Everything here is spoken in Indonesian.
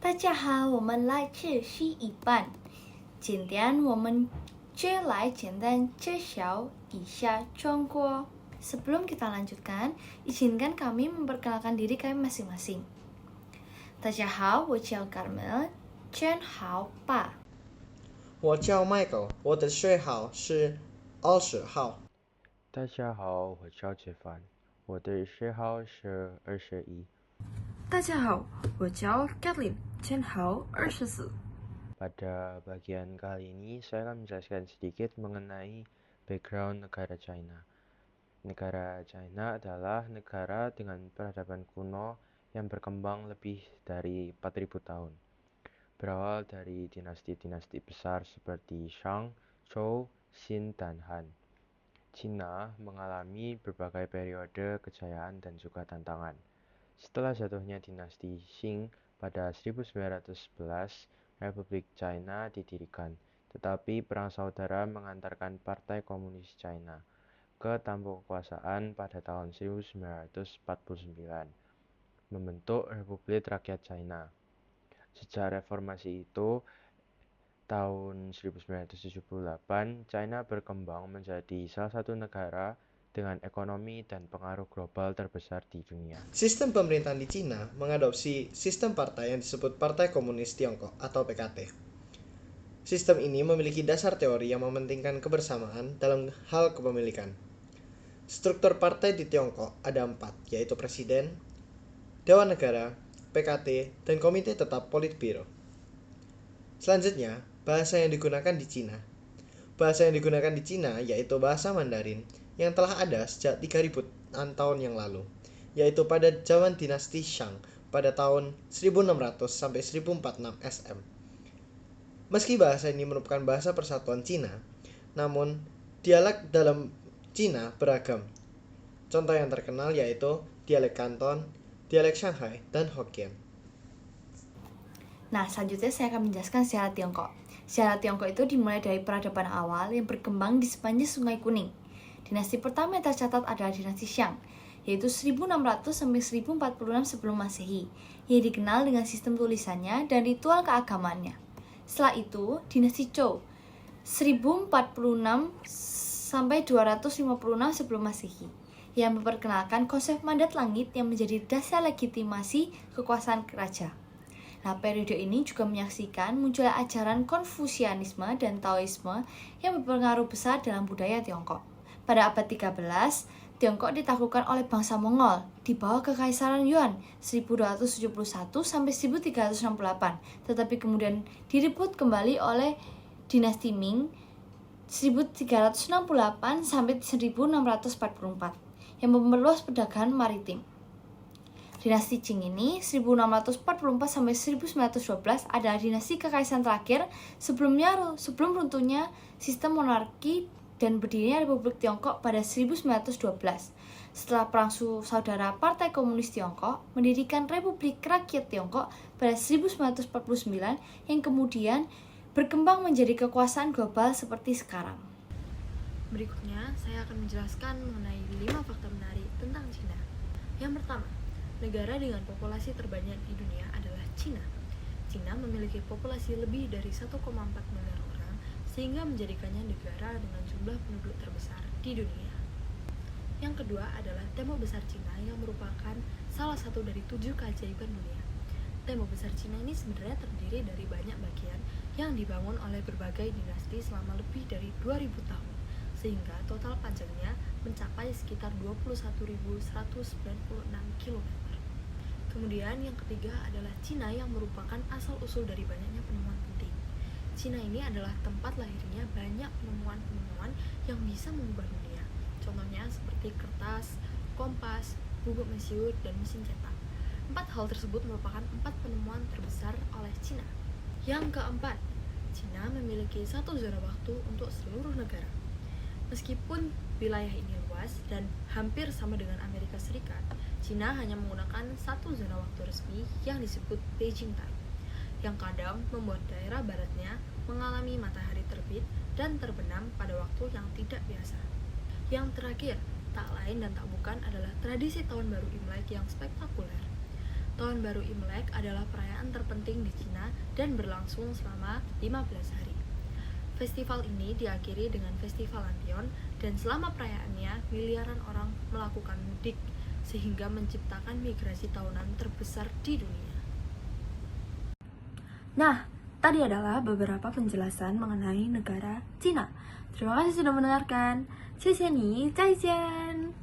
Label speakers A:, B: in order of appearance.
A: 大家好，我们来自西一半。今天我们就来简单介绍一下中国. Sebelum kita lanjutkan, izinkan kami memperkenalkan diri kami masing-masing. 大家好，我叫 Carmel， 真好吧？
B: 我叫 Michael， 我的序号是20号。
C: 大家好，我叫杰凡，我的序号是21。
D: 大家好，我叫 Kathleen， 真号24。
C: Pada bagian kali ini saya akan menjelaskan sedikit mengenai background negara China. Negara China adalah negara dengan peradaban kuno yang berkembang lebih dari 4000 tahun. Berawal dari dinasti-dinasti besar seperti Shang, Zhou, Xin, dan Han. China mengalami berbagai periode kejayaan dan juga tantangan. Setelah jatuhnya dinasti Qing pada 1911, Republik China didirikan, tetapi Perang Saudara mengantarkan Partai Komunis China ke tampuk kekuasaan pada tahun 1949, membentuk Republik Rakyat China. Sejak reformasi itu, tahun 1978, China berkembang menjadi salah satu negara dengan ekonomi dan pengaruh global terbesar di dunia.
B: Sistem pemerintahan di Cina mengadopsi sistem partai yang disebut Partai Komunis Tiongkok atau PKT. Sistem ini memiliki dasar teori yang mementingkan kebersamaan dalam hal kepemilikan. Struktur partai di Tiongkok ada 4, yaitu Presiden, Dewan Negara, PKT, dan Komite Tetap Politbiro. Selanjutnya, bahasa yang digunakan di Cina. Bahasa yang digunakan di Cina yaitu bahasa Mandarin yang telah ada sejak 3000 tahun yang lalu, yaitu pada zaman dinasti Shang pada tahun 1600 sampai 1046 SM. Meski bahasa ini merupakan bahasa persatuan Cina, namun dialek dalam Cina beragam. Contoh yang terkenal yaitu dialek Kanton, dialek Shanghai, dan Hokkien.
A: Nah, selanjutnya saya akan menjelaskan sejarah Tiongkok. Sejarah Tiongkok itu dimulai dari peradaban awal yang berkembang di sepanjang Sungai Kuning. Dinasti pertama yang tercatat adalah dinasti Shang, yaitu 1600 sampai 1046 sebelum Masehi, yang dikenal dengan sistem tulisannya dan ritual keagamaannya. Setelah itu, dinasti Zhou, 1046 sampai 256 sebelum Masehi, yang memperkenalkan konsep mandat langit yang menjadi dasar legitimasi kekuasaan raja. Nah, periode ini juga menyaksikan munculnya ajaran Konfusianisme dan Taoisme yang berpengaruh besar dalam budaya Tiongkok. Pada abad 13, Tiongkok ditaklukkan oleh bangsa Mongol di bawah Kekaisaran Yuan 1271 sampai 1368, tetapi kemudian direbut kembali oleh dinasti Ming 1368 sampai 1644 yang memperluas perdagangan maritim. Dinasti Qing ini 1644 sampai 1912 adalah dinasti kekaisaran terakhir sebelum runtuhnya sistem monarki dan berdirinya Republik Tiongkok pada 1912. Setelah Perang Saudara, Partai Komunis Tiongkok mendirikan Republik Rakyat Tiongkok pada 1949 yang kemudian berkembang menjadi kekuasaan global seperti sekarang.
D: Berikutnya, saya akan menjelaskan mengenai 5 fakta menarik tentang Cina. Yang pertama, negara dengan populasi terbanyak di dunia adalah Cina. Cina memiliki populasi lebih dari 1,4 miliar orang, sehingga menjadikannya negara dengan jumlah penduduk terbesar di dunia. Yang kedua adalah Tembok Besar Cina yang merupakan salah satu dari 7 keajaiban dunia. Tembok Besar Cina ini sebenarnya terdiri dari banyak bagian yang dibangun oleh berbagai dinasti selama lebih dari 2000 tahun, sehingga total panjangnya mencapai sekitar 21.196 km. Kemudian yang ketiga adalah Cina yang merupakan asal-usul dari banyaknya penemuan penting. Cina ini adalah tempat lahirnya banyak penemuan-penemuan yang bisa mengubah dunia. Contohnya seperti kertas, kompas, bubuk mesiur, dan mesin cetak. 4 hal tersebut merupakan 4 penemuan terbesar oleh Cina. Yang keempat, Cina memiliki satu zona waktu untuk seluruh negara. Meskipun wilayah ini luas dan hampir sama dengan Amerika Serikat, Cina hanya menggunakan satu zona waktu resmi yang disebut Beijing Time, yang kadang membuat daerah baratnya mengalami matahari terbit dan terbenam pada waktu yang tidak biasa. Yang terakhir, tak lain dan tak bukan adalah tradisi Tahun Baru Imlek yang spektakuler. Tahun Baru Imlek adalah perayaan terpenting di Cina dan berlangsung selama 15 hari. Festival ini diakhiri dengan Festival Lampion dan selama perayaannya miliaran orang melakukan mudik sehingga menciptakan migrasi tahunan terbesar di dunia. Nah, tadi adalah beberapa penjelasan mengenai negara Cina. Terima kasih sudah mendengarkan. 谢谢你，再见。